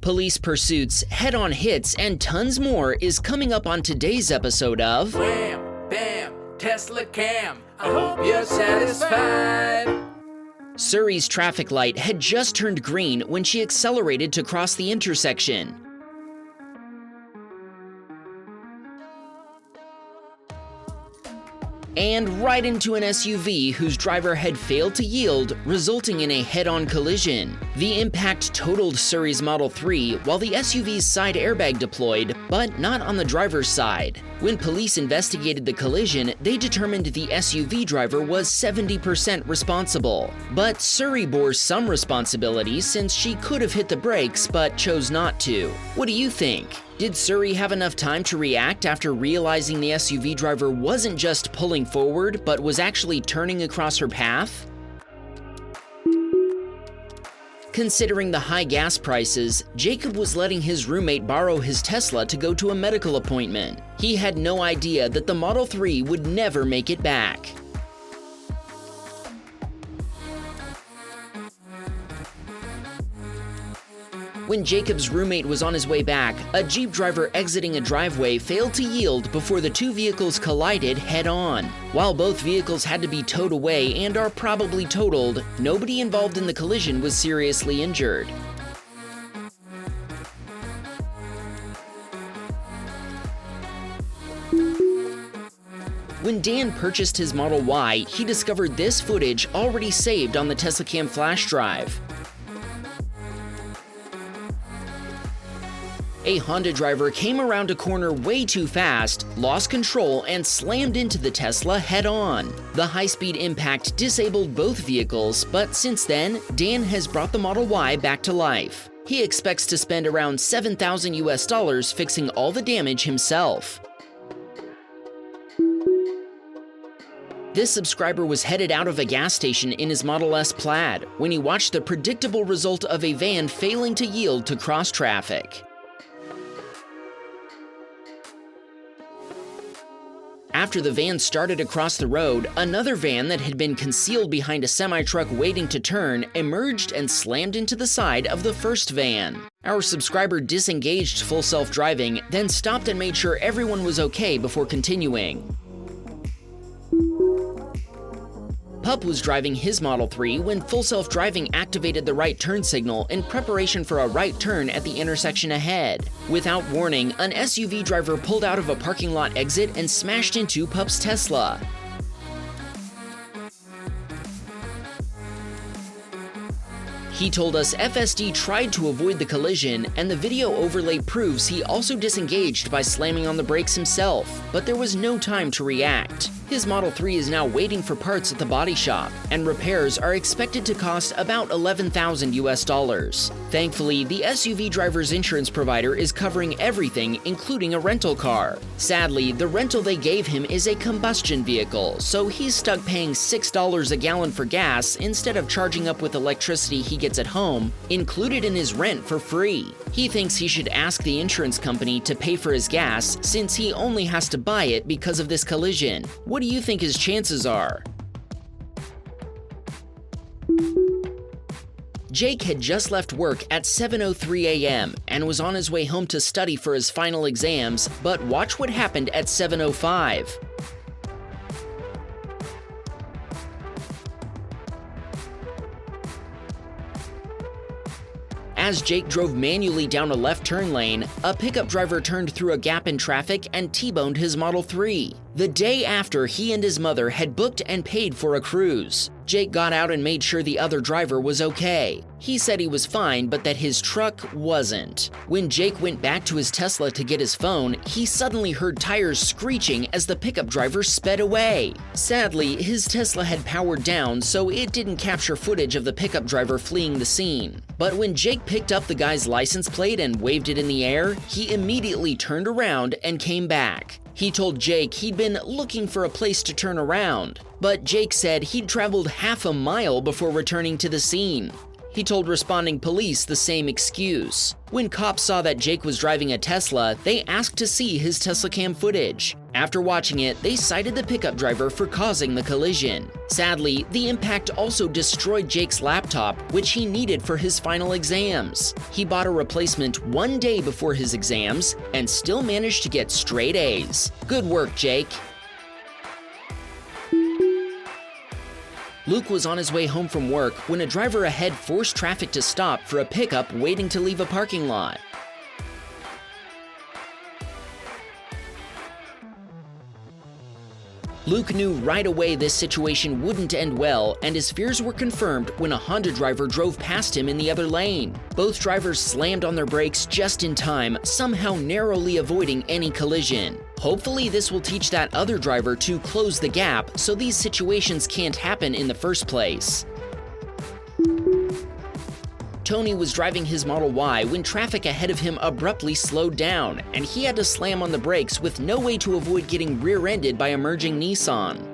Police pursuits, head-on hits, and tons more is coming up on today's episode of Wham, Bam, Teslacam. I hope you're satisfied. Surrey's traffic light had just turned green when she accelerated to cross the intersection. And right into an SUV whose driver had failed to yield, resulting in a head-on collision. The impact totaled Surrey's Model 3 while the SUV's side airbag deployed, but not on the driver's side. When police investigated the collision, they determined the SUV driver was 70% responsible. But Surrey bore some responsibility since she could have hit the brakes but chose not to. What do you think? Did Surrey have enough time to react after realizing the SUV driver wasn't just pulling forward, but was actually turning across her path? Considering the high gas prices, Jacob was letting his roommate borrow his Tesla to go to a medical appointment. He had no idea that the Model 3 would never make it back. When Jacob's roommate was on his way back, a Jeep driver exiting a driveway failed to yield before the two vehicles collided head-on. While both vehicles had to be towed away and are probably totaled, nobody involved in the collision was seriously injured. When Dan purchased his Model Y, he discovered this footage already saved on the Teslacam flash drive. A Honda driver came around a corner way too fast, lost control, and slammed into the Tesla head-on. The high-speed impact disabled both vehicles, but since then, Dan has brought the Model Y back to life. He expects to spend around $7,000 fixing all the damage himself. This subscriber was headed out of a gas station in his Model S Plaid when he watched the predictable result of a van failing to yield to cross traffic. After the van started across the road, another van that had been concealed behind a semi-truck waiting to turn emerged and slammed into the side of the first van. Our subscriber disengaged full self-driving, then stopped and made sure everyone was okay before continuing. Pup was driving his Model 3 when full self-driving activated the right turn signal in preparation for a right turn at the intersection ahead. Without warning, an SUV driver pulled out of a parking lot exit and smashed into Pup's Tesla. He told us FSD tried to avoid the collision, and the video overlay proves he also disengaged by slamming on the brakes himself, but there was no time to react. His Model 3 is now waiting for parts at the body shop, and repairs are expected to cost about $11,000. Thankfully, the SUV driver's insurance provider is covering everything, including a rental car. Sadly, the rental they gave him is a combustion vehicle, so he's stuck paying $6 a gallon for gas instead of charging up with electricity he gets at home, included in his rent for free. He thinks he should ask the insurance company to pay for his gas since he only has to buy it because of this collision. What do you think his chances are? Jake had just left work at 7:03 a.m. and was on his way home to study for his final exams, but watch what happened at 7:05. As Jake drove manually down a left turn lane, a pickup driver turned through a gap in traffic and T-boned his Model 3. The day after he and his mother had booked and paid for a cruise. Jake got out and made sure the other driver was okay. He said he was fine, but that his truck wasn't. When Jake went back to his Tesla to get his phone, he suddenly heard tires screeching as the pickup driver sped away. Sadly, his Tesla had powered down, so it didn't capture footage of the pickup driver fleeing the scene. But when Jake picked up the guy's license plate and waved it in the air, he immediately turned around and came back. He told Jake he'd been looking for a place to turn around, but Jake said he'd traveled half a mile before returning to the scene. He told responding police the same excuse. When cops saw that Jake was driving a Tesla, they asked to see his Teslacam footage. After watching it, they cited the pickup driver for causing the collision. Sadly, the impact also destroyed Jake's laptop, which he needed for his final exams. He bought a replacement one day before his exams and still managed to get straight A's. Good work, Jake. Luke was on his way home from work when a driver ahead forced traffic to stop for a pickup waiting to leave a parking lot. Luke knew right away this situation wouldn't end well, and his fears were confirmed when a Honda driver drove past him in the other lane. Both drivers slammed on their brakes just in time, somehow narrowly avoiding any collision. Hopefully this will teach that other driver to close the gap so these situations can't happen in the first place. Tony was driving his Model Y when traffic ahead of him abruptly slowed down, and he had to slam on the brakes with no way to avoid getting rear-ended by a merging Nissan.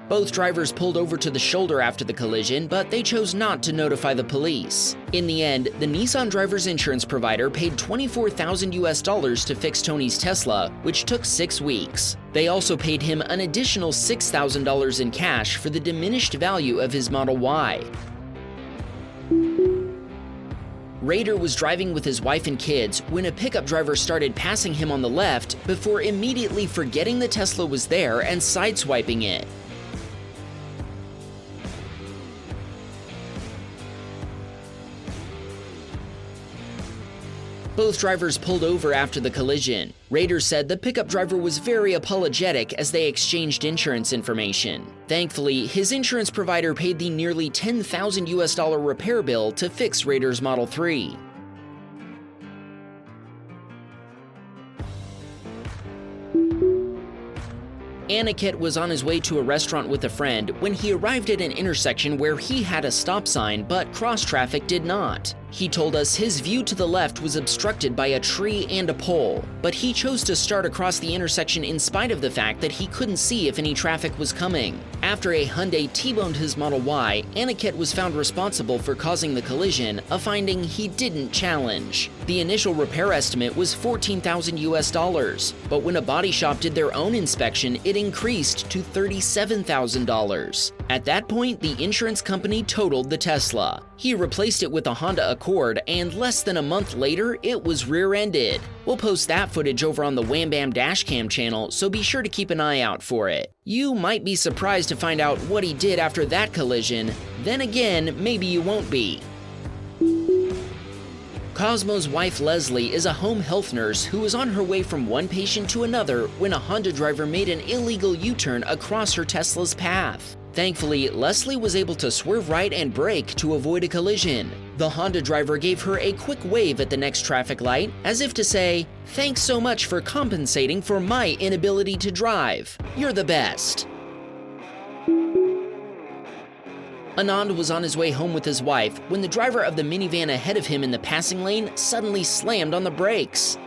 Both drivers pulled over to the shoulder after the collision, but they chose not to notify the police. In the end, the Nissan driver's insurance provider paid $24,000 to fix Tony's Tesla, which took 6 weeks. They also paid him an additional $6,000 in cash for the diminished value of his Model Y. Raider was driving with his wife and kids when a pickup driver started passing him on the left before immediately forgetting the Tesla was there and sideswiping it. Both drivers pulled over after the collision. Raider said the pickup driver was very apologetic as they exchanged insurance information. Thankfully, his insurance provider paid the nearly $10,000 repair bill to fix Raider's Model 3. Aniket was on his way to a restaurant with a friend when he arrived at an intersection where he had a stop sign, but cross-traffic did not. He told us his view to the left was obstructed by a tree and a pole, but he chose to start across the intersection in spite of the fact that he couldn't see if any traffic was coming. After a Hyundai T-boned his Model Y, Aniket was found responsible for causing the collision, a finding he didn't challenge. The initial repair estimate was $14,000, but when a body shop did their own inspection, it increased to $37,000. At that point, the insurance company totaled the Tesla. He replaced it with a Honda Accord, and less than a month later, it was rear-ended. We'll post that footage over on the Wham Bam Dashcam channel, so be sure to keep an eye out for it. You might be surprised to find out what he did after that collision. Then again, maybe you won't be. Cosmo's wife Leslie is a home health nurse who was on her way from one patient to another when a Honda driver made an illegal U-turn across her Tesla's path. Thankfully, Leslie was able to swerve right and brake to avoid a collision. The Honda driver gave her a quick wave at the next traffic light, as if to say, "Thanks so much for compensating for my inability to drive. You're the best." Anand was on his way home with his wife when the driver of the minivan ahead of him in the passing lane suddenly slammed on the brakes.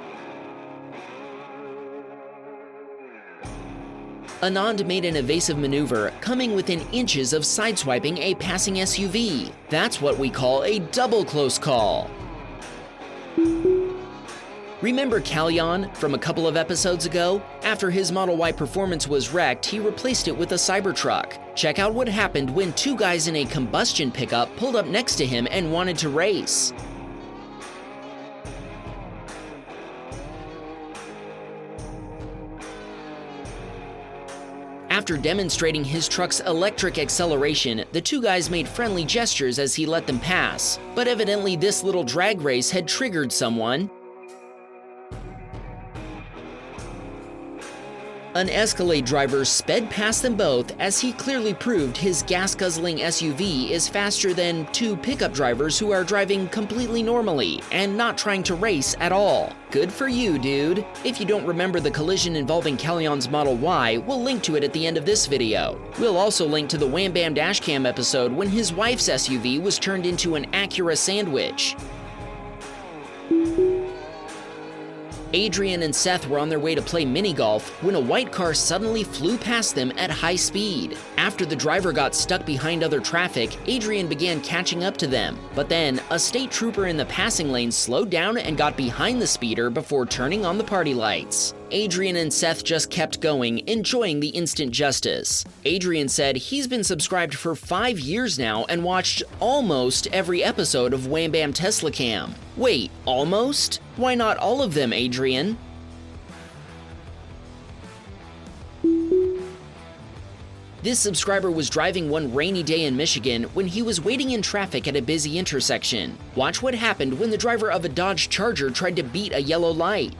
Anand made an evasive maneuver, coming within inches of sideswiping a passing SUV. That's what we call a double close call. Remember Kalyan from a couple of episodes ago? After his Model Y Performance was wrecked, he replaced it with a Cybertruck. Check out what happened when two guys in a combustion pickup pulled up next to him and wanted to race. After demonstrating his truck's electric acceleration, the two guys made friendly gestures as he let them pass. But evidently this little drag race had triggered someone. An Escalade driver sped past them both as he clearly proved his gas-guzzling SUV is faster than two pickup drivers who are driving completely normally and not trying to race at all. Good for you, dude. If you don't remember the collision involving Kalyan's Model Y, we'll link to it at the end of this video. We'll also link to the Wham Bam Dashcam episode when his wife's SUV was turned into an Acura sandwich. Adrian and Seth were on their way to play mini golf when a white car suddenly flew past them at high speed. After the driver got stuck behind other traffic, Adrian began catching up to them, but then a state trooper in the passing lane slowed down and got behind the speeder before turning on the party lights. Adrian and Seth just kept going, enjoying the instant justice. Adrian said he's been subscribed for 5 years now and watched almost every episode of Wham Bam Teslacam. Wait, almost? Why not all of them, Adrian? This subscriber was driving one rainy day in Michigan when he was waiting in traffic at a busy intersection. Watch what happened when the driver of a Dodge Charger tried to beat a yellow light.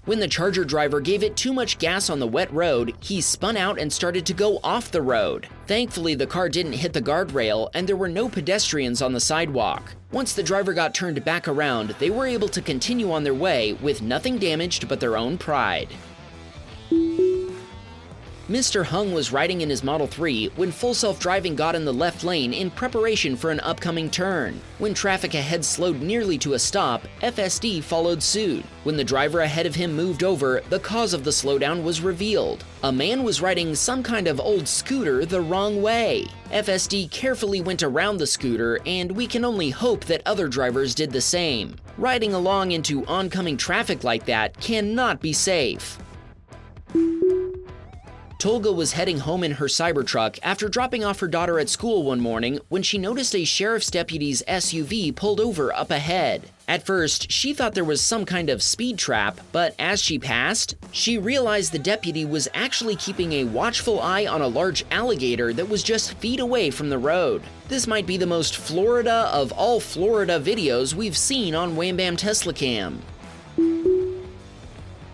When the Charger driver gave it too much gas on the wet road, he spun out and started to go off the road. Thankfully, the car didn't hit the guardrail and there were no pedestrians on the sidewalk. Once the driver got turned back around, they were able to continue on their way with nothing damaged but their own pride. Mr. Hung was riding in his Model 3 when full self-driving got in the left lane in preparation for an upcoming turn. When traffic ahead slowed nearly to a stop, FSD followed suit. When the driver ahead of him moved over, the cause of the slowdown was revealed. A man was riding some kind of old scooter the wrong way. FSD carefully went around the scooter, and we can only hope that other drivers did the same. Riding along into oncoming traffic like that cannot be safe. Tolga was heading home in her Cybertruck after dropping off her daughter at school one morning when she noticed a sheriff's deputy's SUV pulled over up ahead. At first, she thought there was some kind of speed trap, but as she passed, she realized the deputy was actually keeping a watchful eye on a large alligator that was just feet away from the road. This might be the most Florida of all Florida videos we've seen on Wham Bam Teslacam.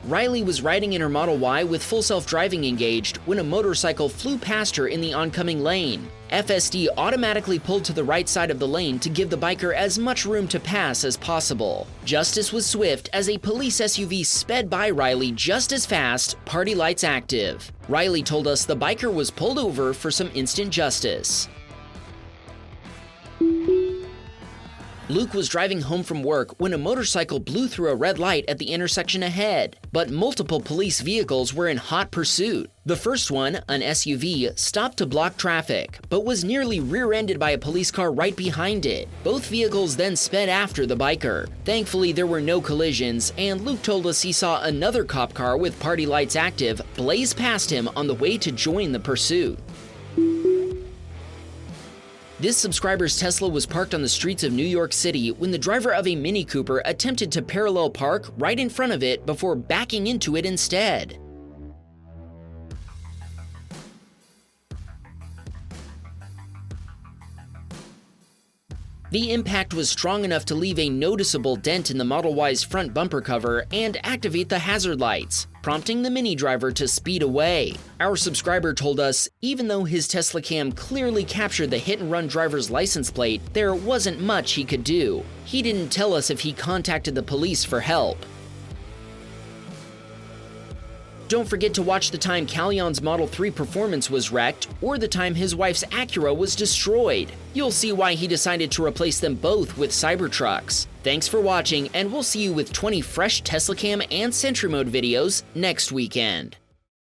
Riley was riding in her Model Y with full self-driving engaged when a motorcycle flew past her in the oncoming lane. FSD automatically pulled to the right side of the lane to give the biker as much room to pass as possible. Justice was swift as a police SUV sped by Riley just as fast, party lights active. Riley told us the biker was pulled over for some instant justice. Luke was driving home from work when a motorcycle blew through a red light at the intersection ahead, but multiple police vehicles were in hot pursuit. The first one, an SUV, stopped to block traffic, but was nearly rear-ended by a police car right behind it. Both vehicles then sped after the biker. Thankfully, there were no collisions, and Luke told us he saw another cop car with party lights active blaze past him on the way to join the pursuit. This subscriber's Tesla was parked on the streets of New York City when the driver of a Mini Cooper attempted to parallel park right in front of it before backing into it instead. The impact was strong enough to leave a noticeable dent in the Model Y's front bumper cover and activate the hazard lights, prompting the Mini driver to speed away. Our subscriber told us, even though his Teslacam clearly captured the hit-and-run driver's license plate, there wasn't much he could do. He didn't tell us if he contacted the police for help. Don't forget to watch the time Callion's Model 3 Performance was wrecked, or the time his wife's Acura was destroyed. You'll see why he decided to replace them both with Cybertrucks. Thanks for watching, and we'll see you with 20 fresh Teslacam and Sentry Mode videos next weekend.